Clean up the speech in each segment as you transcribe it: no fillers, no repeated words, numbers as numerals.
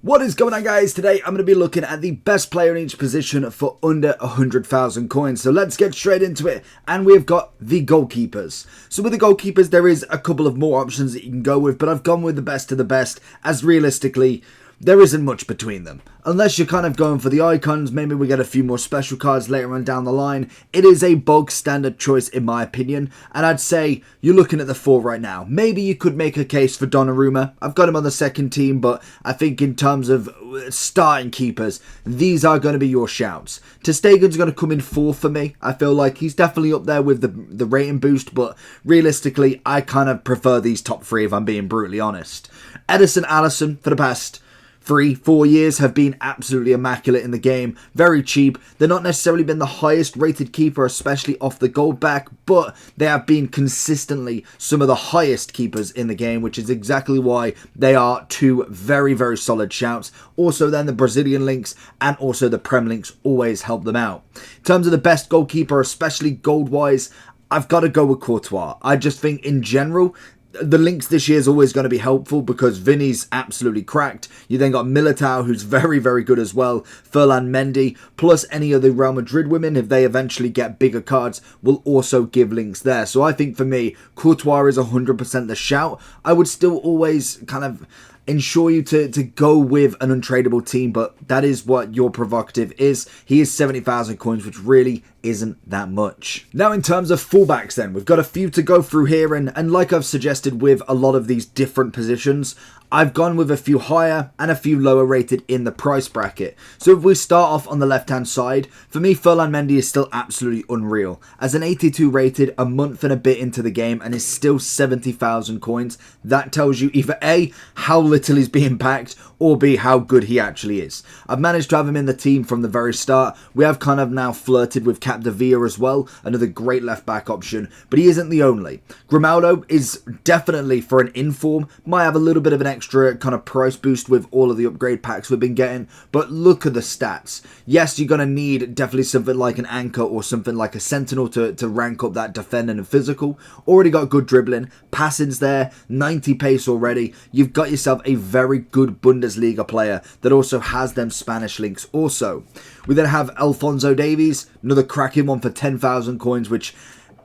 What is going on, guys? Today I'm going to be looking at the best player in each position for under 100,000 coins. So let's get straight into it. And we've got the goalkeepers. So with the goalkeepers, there is a couple of more options that you can go with, but I've gone with the best of the best, as realistically there isn't much between them. Unless you're kind of going for the icons, maybe we get a few more special cards later on down the line. It is a bog standard choice in my opinion, and I'd say you're looking at the four right now. Maybe you could make a case for Donnarumma. I've got him on the second team, but I think in terms of starting keepers, these are going to be your shouts. Ter Stegen's going to come in fourth for me. I feel like he's definitely up there with the rating boost, but realistically, I kind of prefer these top three if I'm being brutally honest. Ederson, Alisson for the past 3-4 years have been absolutely immaculate in the game. Very cheap. They're not necessarily been the highest rated keeper, especially off the gold back, but they have been consistently some of the highest keepers in the game, which is exactly why they are two very, very solid shouts. Also then the Brazilian links and also the Prem links always help them out. In terms of the best goalkeeper, especially gold wise, I've got to go with Courtois. I just think in general, the links this year is always going to be helpful because Vinny's absolutely cracked. You then got Militao, who's very, very good as well. Ferland Mendy, plus any of the Real Madrid women, if they eventually get bigger cards, will also give links there. So I think for me, Courtois is 100% the shout. I would still always kind of ensure you to go with an untradeable team, but that is what your provocative is. He is 70,000 coins, which really isn't that much. Now in terms of fullbacks then, we've got a few to go through here, and like I've suggested with a lot of these different positions, I've gone with a few higher and a few lower rated in the price bracket. So if we start off on the left hand side, for me Ferland Mendy is still absolutely unreal. As an 82 rated, a month and a bit into the game, and is still 70,000 coins, that tells you either A, how little he's being packed, or B, how good he actually is. I've managed to have him in the team from the very start. We have kind of now flirted with Capdevila as well, another great left back option, but he isn't the only. Grimaldo is definitely, for an inform, might have a little bit of an extra kind of price boost with all of the upgrade packs we've been getting, but look at the stats. Yes, you're going to need definitely something like an anchor or something like a sentinel to rank up that defending and physical. Already got good dribbling, passing's there, 90 pace already. You've got yourself a very good Bundesliga player that also has them Spanish links also. We then have Alphonso Davies, another cracking one for 10,000 coins, which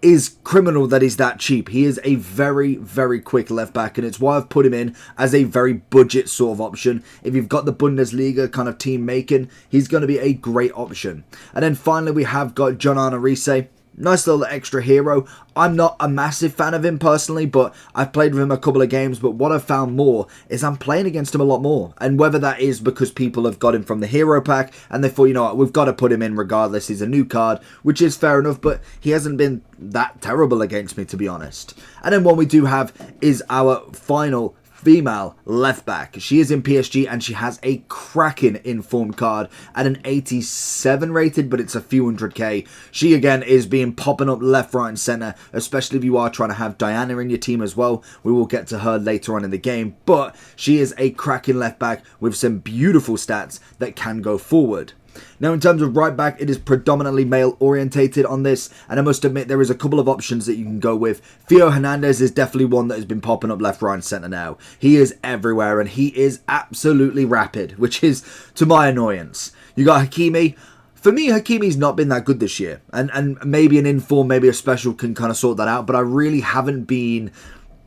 is criminal that he's that cheap. He is a very, very quick left back, and it's why I've put him in as a very budget sort of option. If you've got the Bundesliga kind of team making, he's going to be a great option. And then finally we have got John Arnarise. Nice little extra hero. I'm not a massive fan of him personally, but I've played with him a couple of games, but what I've found more is I'm playing against him a lot more. And whether that is because people have got him from the hero pack and they thought, you know what, we've got to put him in regardless, he's a new card, which is fair enough, but he hasn't been that terrible against me, to be honest. And then what we do have is our final female left back. She is in PSG and she has a cracking informed card at an 87 rated, but it's a few 100k. She again is being popping up left, right and centre, especially if you are trying to have Diana in your team as well. We will get to her later on in the game, but she is a cracking left back with some beautiful stats that can go forward. Now in terms of right back, it is predominantly male orientated on this, and I must admit there is a couple of options that you can go with. Theo Hernandez is definitely one that has been popping up left, right and centre now. He is everywhere and he is absolutely rapid, which is to my annoyance. You got Hakimi. For me, Hakimi's not been that good this year, and maybe an inform, maybe a special can kind of sort that out, but I really haven't been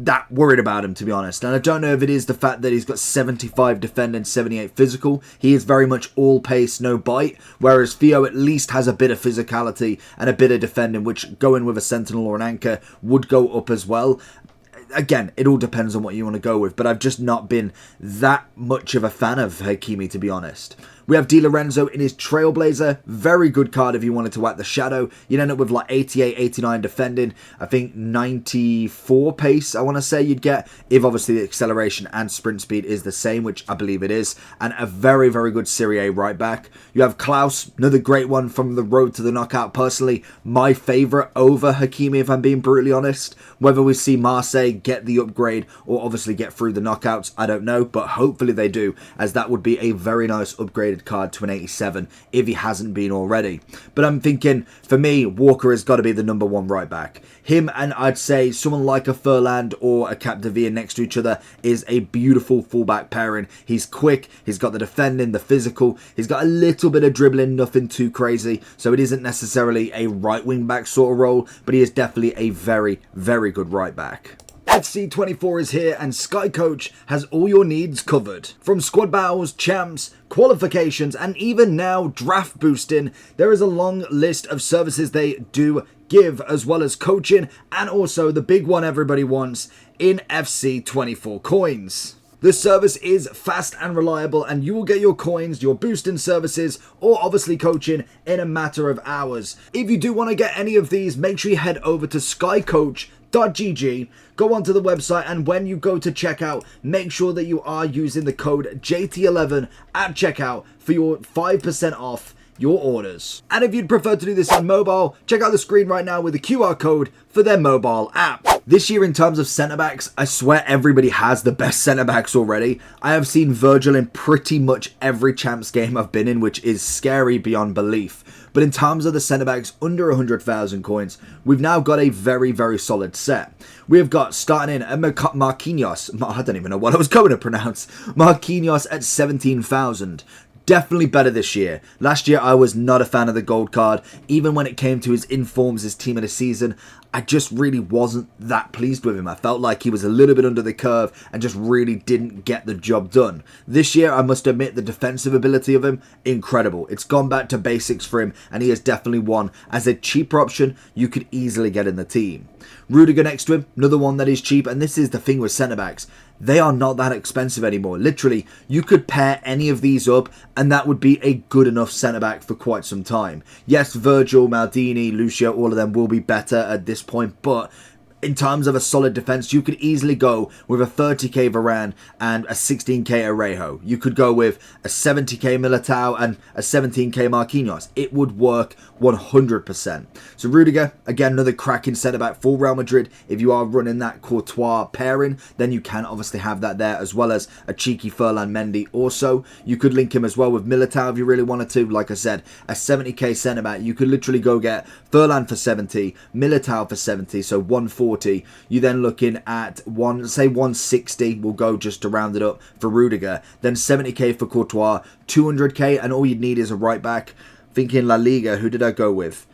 that worried about him, to be honest. And I don't know if it is the fact that he's got 75 defending, 78 physical. He is very much all pace, no bite, whereas Theo at least has a bit of physicality and a bit of defending, which going with a sentinel or an anchor would go up as well. Again, it all depends on what you want to go with, but I've just not been that much of a fan of Hakimi, to be honest. We have Di Lorenzo in his Trailblazer. Very good card if you wanted to whack the shadow. You'd end up with like 88, 89 defending. I think 94 pace, I want to say you'd get, if obviously the acceleration and sprint speed is the same, which I believe it is. And a very, very good Serie A right back. You have Klaus, another great one from the road to the knockout. Personally, my favourite over Hakimi, if I'm being brutally honest. Whether we see Marseille get the upgrade or obviously get through the knockouts, I don't know. But hopefully they do, as that would be a very nice upgrade upgraded card to an 87 if he hasn't been already. But I'm thinking, for me, Walker has got to be the number one right back. Him and I'd say someone like a Furland or a Capdevere next to each other is a beautiful fullback pairing. He's quick, he's got the defending, the physical, he's got a little bit of dribbling, nothing too crazy, so it isn't necessarily a right wing back sort of role, but he is definitely a very, very good right back. FC24 is here and Sky Coach has all your needs covered. From squad battles, champs, qualifications, and even now draft boosting, there is a long list of services they do give, as well as coaching and also the big one everybody wants in FC24 coins. This service is fast and reliable, and you will get your coins, your boosting services, or obviously coaching in a matter of hours. If you do want to get any of these, make sure you head over to skycoach.gg, go onto the website, and when you go to checkout, make sure that you are using the code JT11 at checkout for your 5% off your orders. And if you'd prefer to do this on mobile, check out the screen right now with the QR code for their mobile app. This year in terms of centre-backs, I swear everybody has the best centre-backs already. I have seen Virgil in pretty much every champs game I've been in, which is scary beyond belief. But in terms of the centre-backs under 100,000 coins, we've now got a very, very solid set. We've got starting in at Marquinhos, I don't even know what I was going to pronounce, Marquinhos at 17,000. Definitely better this year. Last year I was not a fan of the gold card. Even when it came to his informs, his team of the season, I just really wasn't that pleased with him. I felt like he was a little bit under the curve and just really didn't get the job done. This year, I must admit, the defensive ability of him, incredible. It's gone back to basics for him, and he is definitely one, as a cheaper option, you could easily get in the team. Rudiger next to him, another one that is cheap, and this is the thing with centre-backs. They are not that expensive anymore. Literally, you could pair any of these up and that would be a good enough centre-back for quite some time. Yes, Virgil, Maldini, Lucio, all of them will be better at this point, but in terms of a solid defence, you could easily go with a 30k Varane and a 16k Arejo. You could go with a 70k Militao and a 17k Marquinhos. It would work 100%. So Rudiger, again, another cracking centre-back for Real Madrid. If you are running that Courtois pairing, then you can obviously have that there, as well as a cheeky Furlan Mendy also. You could link him as well with Militao if you really wanted to. Like I said, a 70k centre-back. You could literally go get Furlan for 70, Militao for 70, so 140. You're then looking at say 160, we'll go just to round it up for Rudiger, then 70k for Courtois, 200k, and all you'd need is a right back. Thinking La Liga, who did I go with?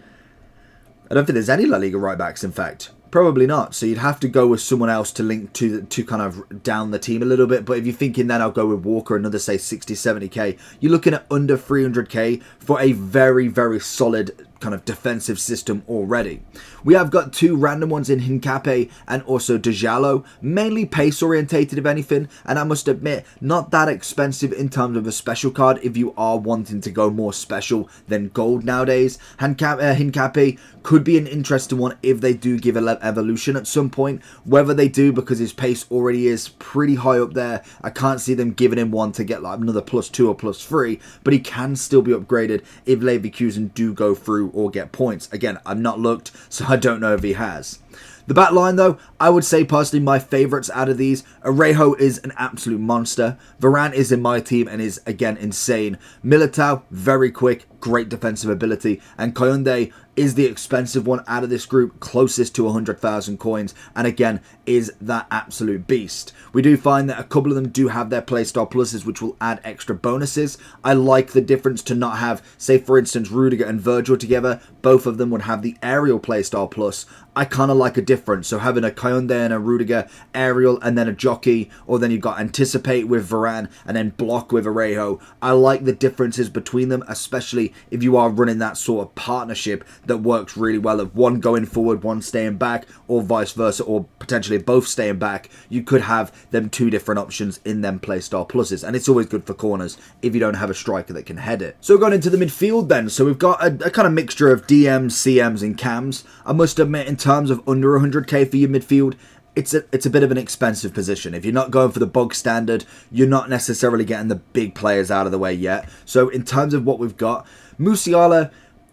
I don't think there's any La Liga right backs, in fact. Probably not. So you'd have to go with someone else to link to kind of down the team a little bit. But if you're thinking then I'll go with Walker, another say 60, 70k. You're looking at under 300k for a very, very solid kind of defensive system already. We have got two random ones in Hincapié and also Dejalo, mainly pace orientated if anything, and I must admit not that expensive in terms of a special card if you are wanting to go more special than gold nowadays. Hincapié could be an interesting one if they do give an evolution at some point. Whether they do, because his pace already is pretty high up there, I can't see them giving him one to get like another +2 or +3, but he can still be upgraded if Leverkusen do go through or get points. Again, I've not looked, so I don't know if he has. The back line, though, I would say personally my favourites out of these. Arejo is an absolute monster. Varane is in my team and is, again, insane. Militao, very quick, great defensive ability. And Kounde is the expensive one out of this group, closest to 100,000 coins. And again, is that absolute beast. We do find that a couple of them do have their playstyle pluses, which will add extra bonuses. I like the difference to not have, say, for instance, Rudiger and Virgil together. Both of them would have the aerial playstyle plus. I kind of like a difference. So having a Kounde and a Rudiger aerial and then a jockey, or then you've got anticipate with Varane and then block with Arejo. I like the differences between them, especially if you are running that sort of partnership that works really well of one going forward, one staying back, or vice versa, or potentially both staying back. You could have them two different options in them playstyle pluses, and it's always good for corners if you don't have a striker that can head it. So going into the midfield then, so we've got a kind of mixture of DMs, CMs and cams. I must admit, in terms of under 100k for your midfield, it's a bit of an expensive position. If you're not going for the bog standard, you're not necessarily getting the big players out of the way yet. So in terms of what we've got, Musiala,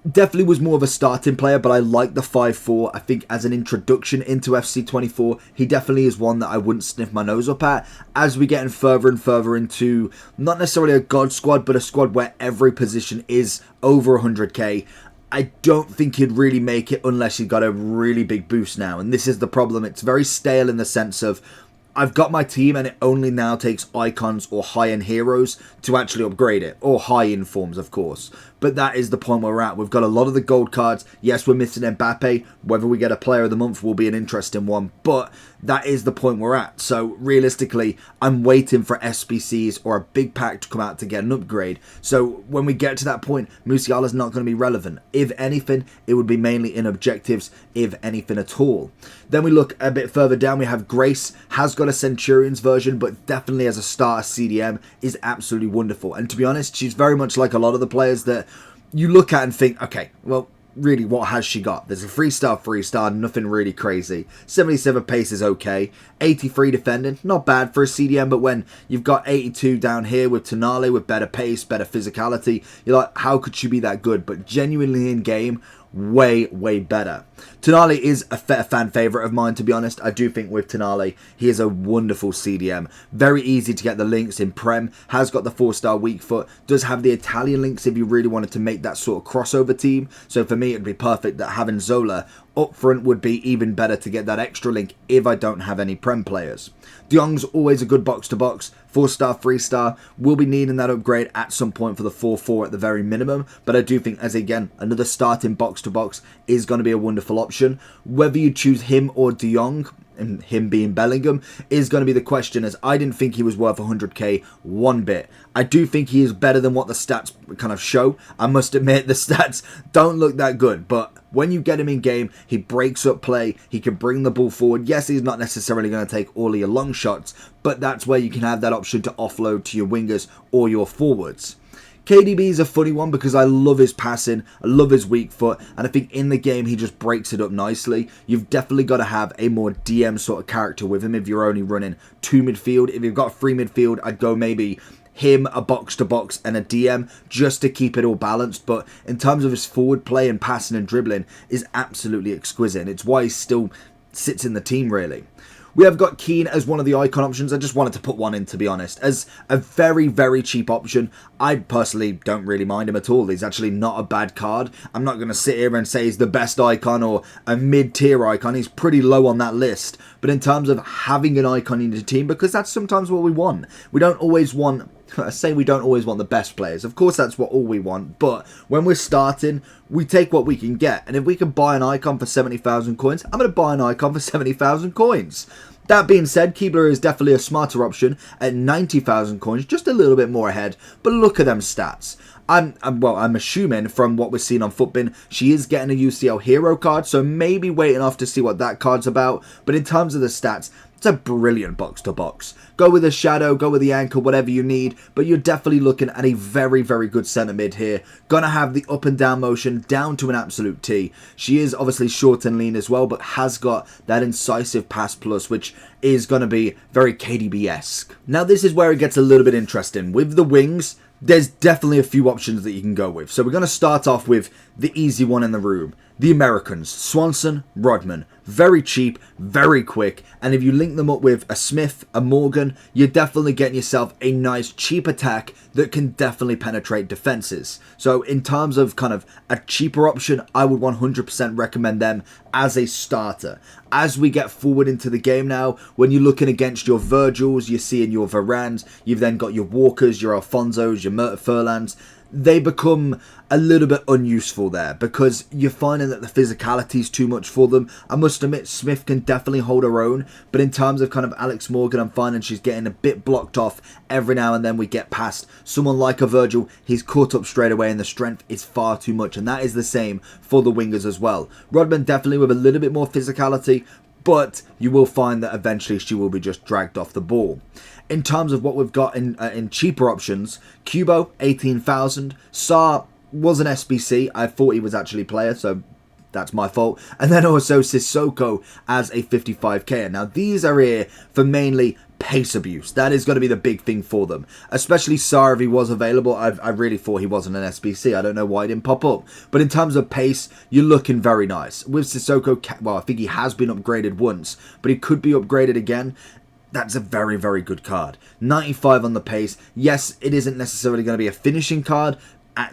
Definitely was more of a starting player, but I like the 5'4". I think as an introduction into FC24, he definitely is one that I wouldn't sniff my nose up at. As we get further and further into not necessarily a god squad, but a squad where every position is over 100k, I don't think he'd really make it unless he got a really big boost now. And this is the problem. It's very stale in the sense of I've got my team and it only now takes icons or high-end heroes to actually upgrade it. Or high-end forms, of course. But that is the point where we're at. We've got a lot of the gold cards. Yes, we're missing Mbappe. Whether we get a player of the month will be an interesting one. But that is the point we're at. So realistically, I'm waiting for SBCs or a big pack to come out to get an upgrade. So when we get to that point, Musiala's not going to be relevant. If anything, it would be mainly in objectives, if anything at all. Then we look a bit further down. We have Grace. Has got a Centurions version, but definitely as a starter CDM is absolutely wonderful. And to be honest, she's very much like a lot of the players that you look at and think, okay, well, really, what has she got? There's a 3-star, nothing really crazy. 77 pace is okay. 83 defending, not bad for a CDM, but when you've got 82 down here with Tonali with better pace, better physicality, you're like, how could she be that good? But genuinely in game, way better. Tonali is a fan favourite of mine, to be honest. I do think with Tonali, he is a wonderful CDM. Very easy to get the links in Prem. Has got the 4-star weak foot. Does have the Italian links if you really wanted to make that sort of crossover team. So for me, it'd be perfect that having Zola up front would be even better to get that extra link if I don't have any Prem players. De Jong's always a good box-to-box. 4-star, 3-star. We'll be needing that upgrade at some point for the 4-4 at the very minimum. But I do think, as again, another starting box-to-box is going to be a wonderful option. Whether you choose him or De Jong, and him being Bellingham, is going to be the question, as I didn't think he was worth 100k one bit. I do think he is better than what the stats kind of show. I must admit, the stats don't look that good, but when you get him in game, he breaks up play, he can bring the ball forward. Yes, he's not necessarily going to take all of your long shots, but that's where you can have that option to offload to your wingers or your forwards. KDB is a funny one because I love his passing, I love his weak foot, and I think in the game he just breaks it up nicely. You've definitely got to have a more DM sort of character with him if you're only running 2 midfield. If you've got 3 midfield, I'd go maybe him, a box-to-box, and a DM just to keep it all balanced. But in terms of his forward play and passing and dribbling is absolutely exquisite, and it's why he still sits in the team, really. We have got Keane as one of the icon options. I just wanted to put one in, to be honest. As a very cheap option, I personally don't really mind him at all. He's actually not a bad card. I'm not going to sit here and say he's the best icon or a mid-tier icon. He's pretty low on that list. But in terms of having an icon in your team, because that's sometimes what we want. We don't always want... I say we don't always want the best players. Of course, that's what all we want. But when we're starting, we take what we can get. And if we can buy an icon for 70,000 coins, I'm going to buy an icon for 70,000 coins. That being said, Keebler is definitely a smarter option at 90,000 coins, just a little bit more ahead. But look at them stats. I'm assuming from what we're seeing on Footbin, she is getting a UCL hero card, so maybe waiting off to see what that card's about. But in terms of the stats, it's a brilliant box-to-box. Go with a shadow, go with the ankle, whatever you need, but you're definitely looking at a very good centre mid here. Gonna have the up and down motion down to an absolute T. She is obviously short and lean as well, but has got that incisive pass plus, which is gonna be very KDB-esque. Now this is where it gets a little bit interesting. With the wings, there's definitely a few options that you can go with. So we're going to start off with the easy one in the room. The Americans, Swanson, Rodman. Very cheap, very quick, and if you link them up with a Smith, a Morgan, you're definitely getting yourself a nice cheap attack that can definitely penetrate defenses. So in terms of kind of a cheaper option, I would 100% recommend them as a starter. As we get forward into the game now, when you're looking against your Virgils, you're seeing your Varans, you've then got your Walkers, your Alfonsos, your Furlans. They become a little bit unuseful there because you're finding that the physicality is too much for them. I must admit, Smith can definitely hold her own, but in terms of kind of Alex Morgan, I'm finding she's getting a bit blocked off every now and then we get past. Someone like a Virgil, he's caught up straight away and the strength is far too much, and that is the same for the wingers as well. Rodman definitely with a little bit more physicality, but you will find that eventually she will be just dragged off the ball. In terms of what we've got in cheaper options, Kubo, 18,000. Saar was an SBC. I thought he was actually player, so that's my fault. And then also Sissoko as a 55k. Now these are here for mainly pace abuse. That is going to be the big thing for them. Especially Sarr, if he was available. I really thought he wasn't an SBC. I don't know why he didn't pop up. But in terms of pace, you're looking very nice. With Sissoko, well, I think he has been upgraded once, but he could be upgraded again. That's a very, very good card. 95 on the pace. Yes, it isn't necessarily going to be a finishing card,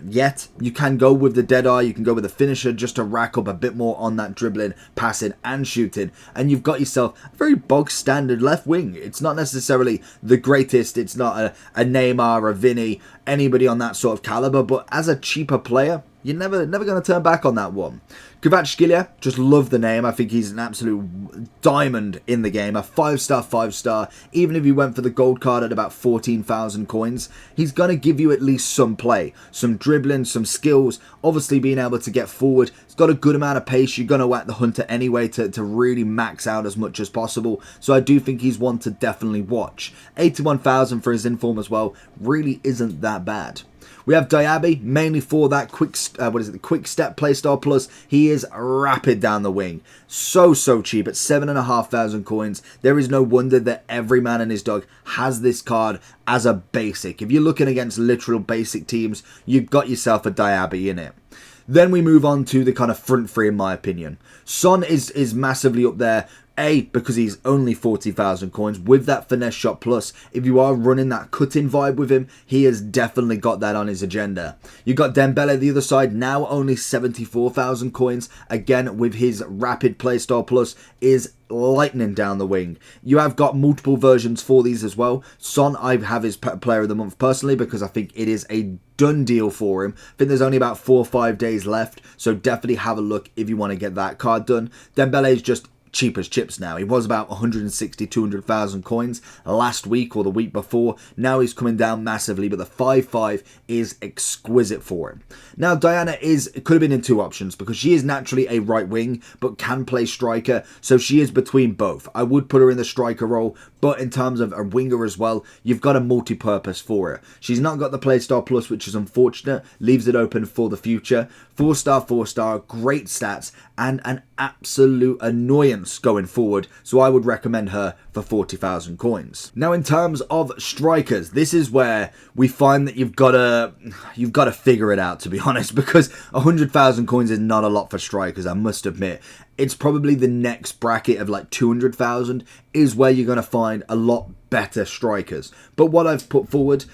yet. You can go with the Deadeye, you can go with the finisher just to rack up a bit more on that dribbling, passing and shooting, and you've got yourself a very bog standard left wing. It's not necessarily the greatest, it's not a Neymar, a Vinny, anybody on that sort of caliber, but as a cheaper player, you're never going to turn back on that one. Kvaratskhelia, just love the name. I think he's an absolute diamond in the game. A 5-star, 5-star. Even if you went for the gold card at about 14,000 coins, he's going to give you at least some play. Some dribbling, some skills. Obviously being able to get forward. He's got a good amount of pace. You're going to whack the hunter anyway to really max out as much as possible. So I do think he's one to definitely watch. 81,000 for his inform as well. Really isn't that bad. We have Diaby, mainly for that quick step playstyle plus. He is rapid down the wing. So cheap at 7,500 coins. There is no wonder that every man and his dog has this card as a basic. If you're looking against literal basic teams, you've got yourself a Diaby in it. Then we move on to the kind of front three, in my opinion. Son is massively up there. Because he's only 40,000 coins with that finesse shot plus. If you are running that cutting vibe with him, he has definitely got that on his agenda. You got Dembele the other side, now only 74,000 coins. Again, with his rapid playstyle plus, is lightning down the wing. You have got multiple versions for these as well. Son, I have his player of the month personally because I think it is a done deal for him. I think there's only about 4 or 5 days left, so definitely have a look if you want to get that card done. Dembele is just cheap as chips now. He was about 160, 200,000 coins last week or the week before. Now he's coming down massively, but the 5-5 is exquisite for him. Now Diana could have been in two options because she is naturally a right wing but can play striker, so she is between both. I would put her in the striker role, but in terms of a winger as well, you've got a multi-purpose for her. She's not got the playstyle plus, which is unfortunate, leaves it open for the future. 4-star, 4-star, great stats, and an absolute annoyance going forward, so I would recommend her for 40,000 coins. Now in terms of strikers, this is where we find that you've got to figure it out, to be honest, because 100,000 coins is not a lot for strikers, I must admit. It's probably the next bracket of like 200,000 is where you're going to find a lot better strikers. But what I've put forwad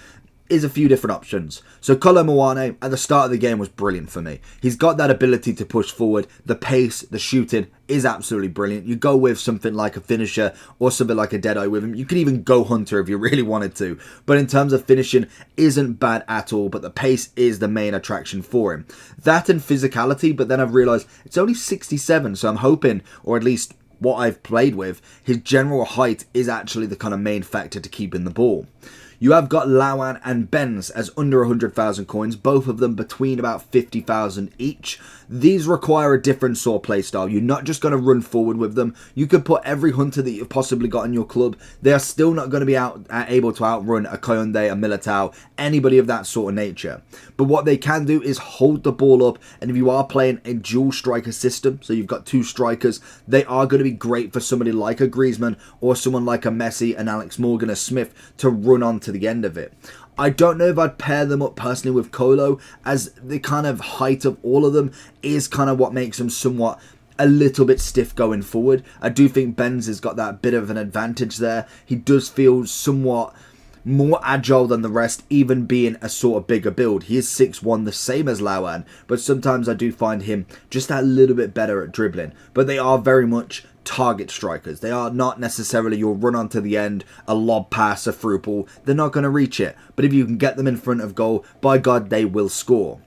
is a few different options. So Kolo Muani at the start of the game was brilliant for me. He's got that ability to push forward. The pace, the shooting is absolutely brilliant. You go with something like a finisher or something like a Deadeye with him. You could even go Hunter if you really wanted to. But in terms of finishing, isn't bad at all. But the pace is the main attraction for him. That and physicality, but then I've realised it's only 67. So I'm hoping, or at least what I've played with, his general height is actually the kind of main factor to keeping the ball. You have got Lawan and Benz as under 100,000 coins, both of them between about 50,000 each. These require a different sort of playstyle. You're not just going to run forward with them. You could put every hunter that you've possibly got in your club. They are still not going to be able to outrun a Koyonde, a Militao, anybody of that sort of nature. But what they can do is hold the ball up, and if you are playing a dual striker system, so you've got two strikers, they are going to be great for somebody like a Griezmann or someone like a Messi and Alex Morgan, a Smith, to run on to the end of it. I don't know if I'd pair them up personally with Kolo, as the kind of height of all of them is kind of what makes them somewhat a little bit stiff going forward. I do think Benz has got that bit of an advantage there. He does feel somewhat more agile than the rest, even being a sort of bigger build. He is 6'1", the same as Lawan, but sometimes I do find him just a little bit better at dribbling. But they are very much target strikers. They are not necessarily your run on to the end, a lob pass, a through ball. They're not going to reach it. But if you can get them in front of goal, by God, they will score.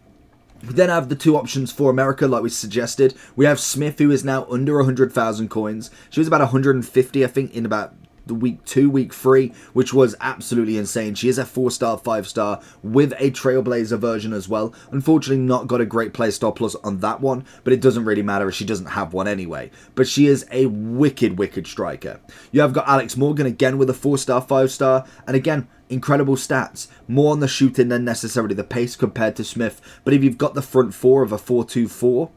We then have the two options for America, like we suggested. We have Smith, who is now under 100,000 coins. She was about 150, I think, in about the week 2, week 3, which was absolutely insane. She is a 4-star, 5-star with a Trailblazer version as well. Unfortunately, not got a great playstyle plus on that one, but it doesn't really matter as she doesn't have one anyway. But she is a wicked striker. You have got Alex Morgan again with a 4-star, 5-star, and again, incredible stats. More on the shooting than necessarily the pace compared to Smith. But if you've got the front four of a 4-2-4,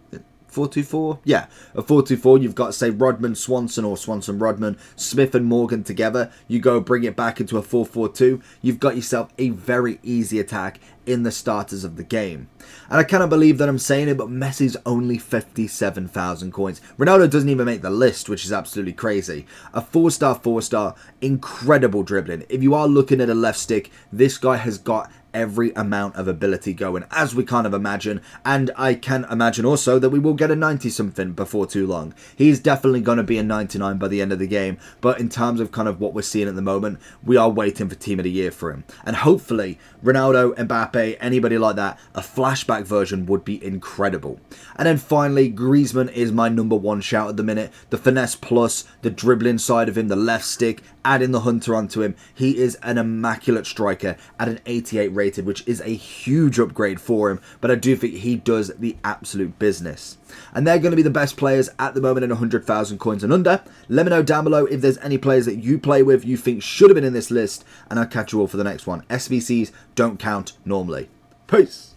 4-2-4? Yeah, a 4-2-4. You've got, say, Rodman, Swanson, or Swanson, Rodman, Smith and Morgan together. You go bring it back into a 4-4-2. You've got yourself a very easy attack in the starters of the game. And I cannot believe that I'm saying it, but Messi's only 57,000 coins. Ronaldo doesn't even make the list, which is absolutely crazy. A 4-star, incredible dribbling. If you are looking at a left stick, this guy has got every amount of ability going, as we kind of imagine, and I can imagine also that we will get a 90 something before too long. He's definitely going to be a 99 by the end of the game, but in terms of kind of what we're seeing at the moment, we are waiting for Team of the Year for him. And hopefully Ronaldo, Mbappe, anybody like that, a flashback version would be incredible. And then finally, Griezmann is my number one shout at the minute. The finesse plus, the dribbling side of him, the left stick, adding the hunter onto him. He is an immaculate striker at an 88 rated, which is a huge upgrade for him, but I do think he does the absolute business. And they're going to be the best players at the moment in 100,000 coins and under. Let me know down below if there's any players that you play with you think should have been in this list, and I'll catch you all for the next one. SBCs don't count normally. Peace!